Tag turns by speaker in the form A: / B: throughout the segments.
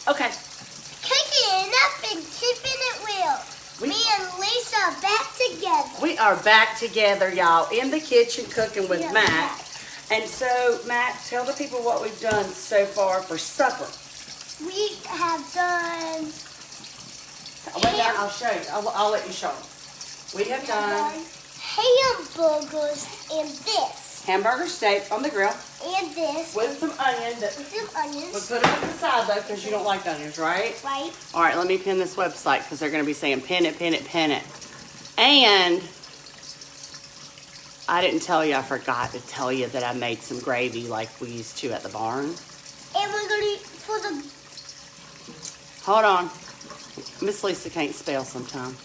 A: Okay.
B: Cooking it up and keeping it real. Me and Lisa are back together.
A: We are back together, y'all, in the kitchen cooking with Mac. And so, Mac, tell the people what we've done so far for supper.
B: We have done...
A: I'll show you. I'll let you show them. We have done
B: hamburgers and this.
A: Hamburger steak on the grill.
B: And this.
A: With some onion. We'll put it on the side, though, because you don't like onions, right?
B: Right.
A: All right, let me pin this website because they're going to be saying pin it, pin it, pin it. And I didn't tell you, I forgot to tell you that I made some gravy like we used to at the barn.
B: And we're going to, for the...
A: Hold on. Miss Lisa can't spell sometimes.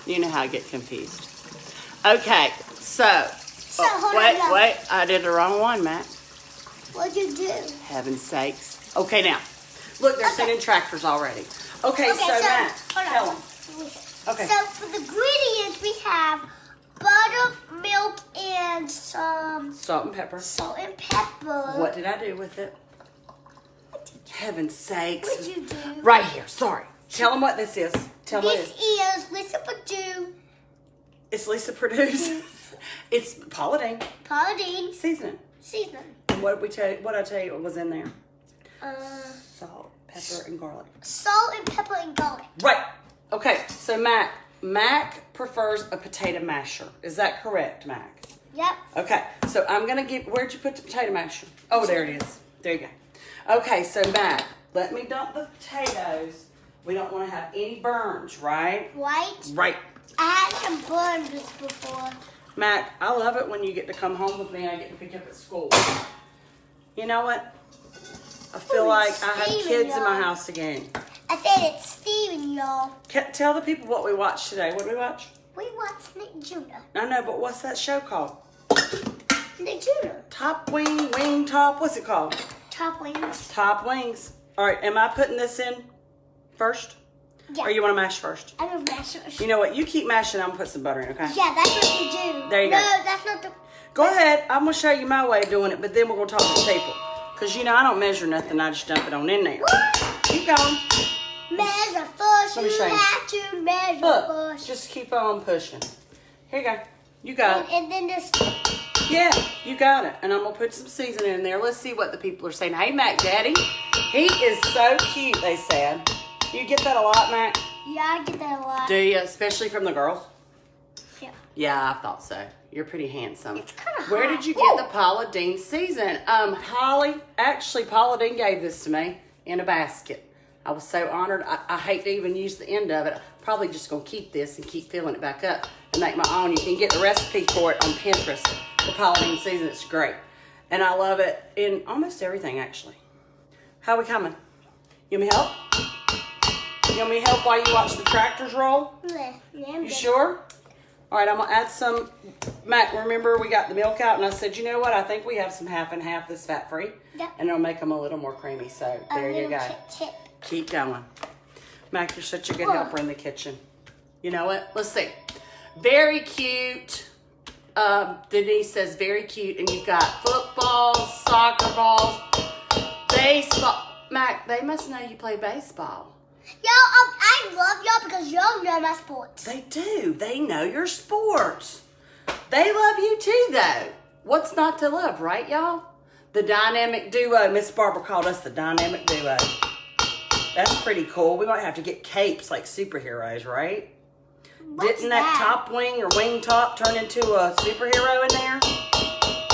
A: You know how I get confused. Okay, so wait, I did the wrong one, Matt.
B: What'd you do?
A: Heaven's sakes. Okay, now, look, they're sending tractors already. Okay, so Matt, tell them. Okay.
B: So for the ingredients, we have butter, milk, and some
A: salt and pepper.
B: Salt and pepper.
A: What did I do with it? Heaven's sakes.
B: What'd you do?
A: Right here, sorry. Tell them what this is. Tell them what it is.
B: This is Lisa Perdue.
A: It's Lisa Purdue's. It's Paula Deen.
B: Paula Deen.
A: Seasoning. And what did I tell you what was in there? Salt, pepper, and garlic.
B: Salt and pepper and garlic.
A: Right. Okay, so Mac prefers a potato masher. Is that correct, Mac?
B: Yep.
A: Okay, so I'm going to give, where'd you put the potato masher? Oh, there it is. There you go. Okay, so Mac, let me dump the potatoes. We don't want to have any burns, right?
B: Right. I had some burns before.
A: Mac, I love it when you get to come home with me. I get to pick you up at school. You know what? I feel like I have kids in my house again.
B: I said it's Steven, y'all.
A: Tell the people what we watched today. What did we watch?
B: We watched Nick Jr.
A: I know, but what's that show called?
B: Nick Jr.
A: Top Wing Top. What's it called?
B: Top Wings.
A: Top Wings. All right, am I putting this in first?
B: Yeah.
A: Or you want to mash first?
B: I'm going to mash first.
A: You know what? You keep mashing. I'm going to put some butter in, okay?
B: Yeah, that's what you do.
A: There you go.
B: No, that's not the...
A: Go ahead. I'm going to show you my way of doing it, but then we're going to talk to people. Because, you know, I don't measure nothing. I just dump it on in there.
B: What?
A: Keep going.
B: Measure first.
A: Let me show you.
B: Have to measure
A: Look,
B: first.
A: just keep on pushing. Here you go. You got it.
B: And then just...
A: Yeah, you got it. And I'm going to put some seasoning in there. Let's see what the people are saying. Hey, Mac Daddy. He is so cute, they said. You get that a lot, Mac?
B: Yeah, I get that a lot.
A: Do you? Especially from the girls?
B: Yeah.
A: Yeah, I thought so. You're pretty handsome.
B: It's kind of
A: Where
B: hot.
A: did you get the Paula Deen season? Holly, actually, Paula Deen gave this to me in a basket. I was so honored. I hate to even use the end of it. I'm probably just going to keep this and keep filling it back up and make my own. You can get the recipe for it on Pinterest. The Paula Deen season, it's great. And I love it in almost everything, actually. How are we coming? You want me help? You want me to help while you watch the tractors roll?
B: Yeah,
A: You sure? All right, I'm going to add some. Mac, remember we got the milk out, and I said, you know what? I think we have some half and half that's fat-free.
B: Yep.
A: And it'll make them a little more creamy. So there you go.
B: Chip.
A: Keep going. Mac, you're such a good helper in the kitchen. You know what? Let's see. Very cute. Denise says very cute. And you've got footballs, soccer balls, baseball. Mac, they must know you play baseball.
B: Y'all, I love y'all because y'all know my sports.
A: They do. They know your sports. They love you too, though. What's not to love, right, y'all? The dynamic duo. Miss Barbara called us the dynamic duo. That's pretty cool. We might have to get capes like superheroes, right? Didn't that top wing or wing top turn into a superhero in there?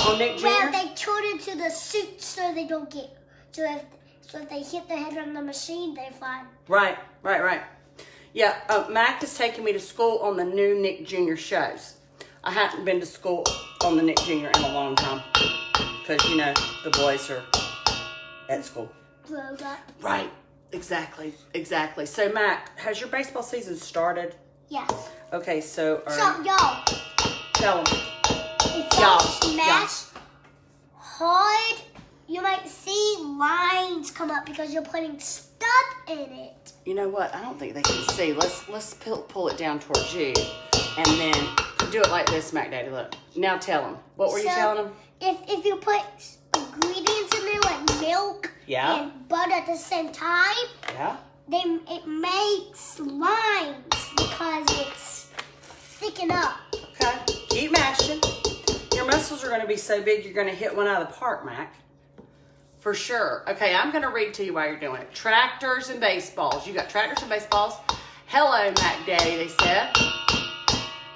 A: On Nick Jr.?
B: Well, they turn into the suit so they don't get... So if they hit their head on the machine, they're fine.
A: Right. Yeah, Mac is taking me to school on the new Nick Jr. shows. I haven't been to school on the Nick Jr. in a long time. Because, you know, the boys are at school.
B: Grown up.
A: Right. Exactly. So, Mac, has your baseball season started?
B: Yes.
A: Okay, so...
B: So, y'all.
A: Tell them.
B: If y'all smash hard, you might see lines come up because you're putting stuff in it.
A: You know what? I don't think they can see. Let's pull it down towards you. And then do it like this, Mac Daddy. Look. Now tell them. What were you telling them?
B: If you put ingredients in there, like milk
A: Yeah.
B: and butter at the same time,
A: Yeah.
B: it makes lines because it's thicken up.
A: Okay. Keep mashing. Your muscles are going to be so big you're going to hit one out of the park, Mac. For sure. Okay, I'm going to read to you while you're doing it. Tractors and baseballs. You got tractors and baseballs. Hello, Mac Daddy, they said.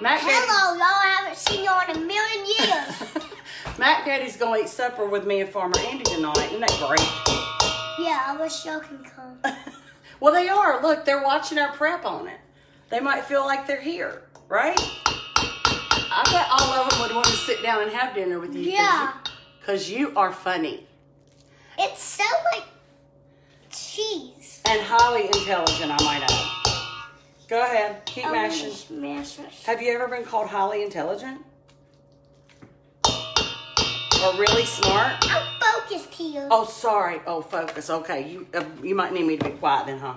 A: Mac
B: Hello, y'all. I haven't seen you in a million years.
A: Daddy. Mac Daddy's going to eat supper with me and Farmer Andy tonight. Isn't that great?
B: Yeah, I wish y'all can come.
A: Well, they are. Look, they're watching our prep on it. They might feel like they're here, right? I bet all of them would want to sit down and have dinner with you.
B: Yeah.
A: Because you are funny.
B: It sounds like cheese.
A: And highly intelligent, I might add. Go ahead. Keep mashing.
B: Mash.
A: Have you ever been called highly intelligent? Or really smart?
B: I'm focused here.
A: Oh, sorry. Oh, focus. Okay. You might need me to be quiet then, huh?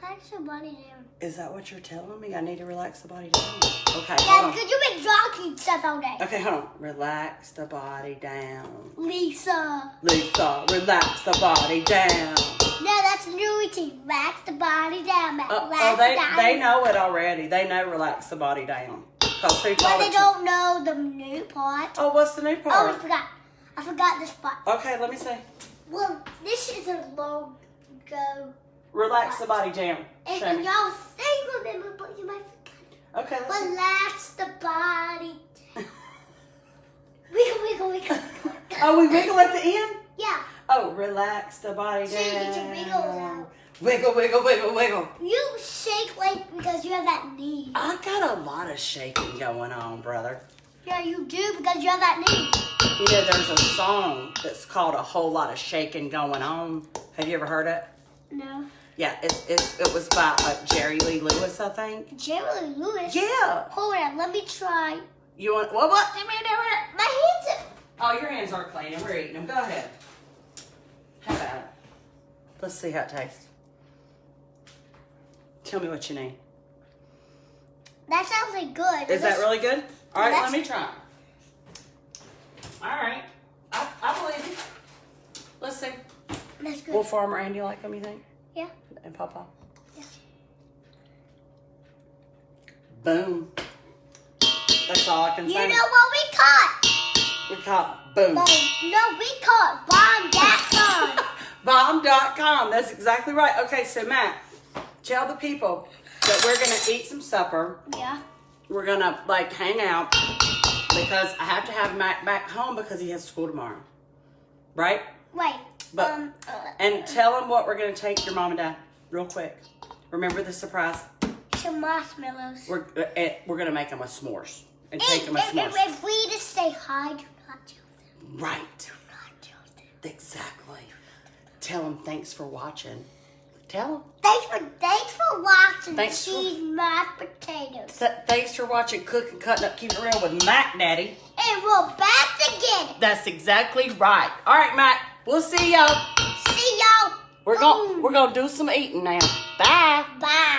B: Relax your body down.
A: Is that what you're telling me? I need to relax the body down. Okay,
B: Yeah,
A: hold on.
B: because you've been talking stuff all day.
A: Okay, hold on. Relax the body down.
B: Lisa.
A: Lisa, relax the body down.
B: No, that's a new routine. Relax the body down.
A: They know it already. They know relax the body down. Cause who
B: But
A: told
B: they
A: it
B: don't know the new part.
A: Oh, what's the new
B: Oh,
A: part?
B: I forgot this part.
A: Okay, let me see.
B: Well, this is a long ago.
A: Relax the body down.
B: And
A: Show me.
B: y'all say remember, but you might forget.
A: Okay, let's see.
B: Relax the body. Wiggle, wiggle, wiggle.
A: Oh, we wiggle at the end?
B: Yeah.
A: Oh, relax the body
B: So you get your
A: down.
B: wiggles out.
A: Wiggle, wiggle, wiggle, wiggle.
B: You shake like because you have that knee.
A: I got a lot of shaking going on, brother.
B: Yeah, you do because you have that knee.
A: You know, there's a song that's called A Whole Lot of Shaking Going On. Have you ever heard it?
B: No.
A: Yeah, it was by Jerry Lee Lewis, I think.
B: Jerry Lewis?
A: Yeah.
B: Hold on, let me try.
A: You want, what?
B: My hands are...
A: Oh, your hands aren't clean and we're eating them. Go ahead. How about it? Let's see how it tastes. Tell me what you need.
B: That sounds like good.
A: Is that really good? All right,
B: that's-
A: let me try. All right. I believe you. Let's see.
B: That's good.
A: Will Farmer Andy like them, you think?
B: Yeah.
A: And Papa?
B: Yeah.
A: Boom. That's all I can
B: You
A: say.
B: know what we caught?
A: We caught boom.
B: No, we caught bomb.com.
A: Bomb.com. That's exactly right. Okay, so Matt, tell the people that we're going to eat some supper.
B: Yeah.
A: We're going to, like, hang out because I have to have Matt back home because he has school tomorrow. Right?
B: Wait.
A: But, and tell them what we're going to take your mom and dad real quick. Remember the surprise?
B: Some marshmallows.
A: We're going to make them with s'mores and take them with s'mores.
B: If we just say hi, do not tell them.
A: Right.
B: Do not tell them.
A: Exactly. Tell them thanks for watching. Tell them.
B: Thanks for watching
A: Thanks
B: Cheese Mashed Potatoes.
A: Thanks for watching Cooking, Cutting Up, Keeping It Real with Mac Daddy.
B: And we're back to get it.
A: That's exactly right. All right, Mac. We'll see y'all.
B: See y'all.
A: We're gonna do some eating now. Bye.
B: Bye.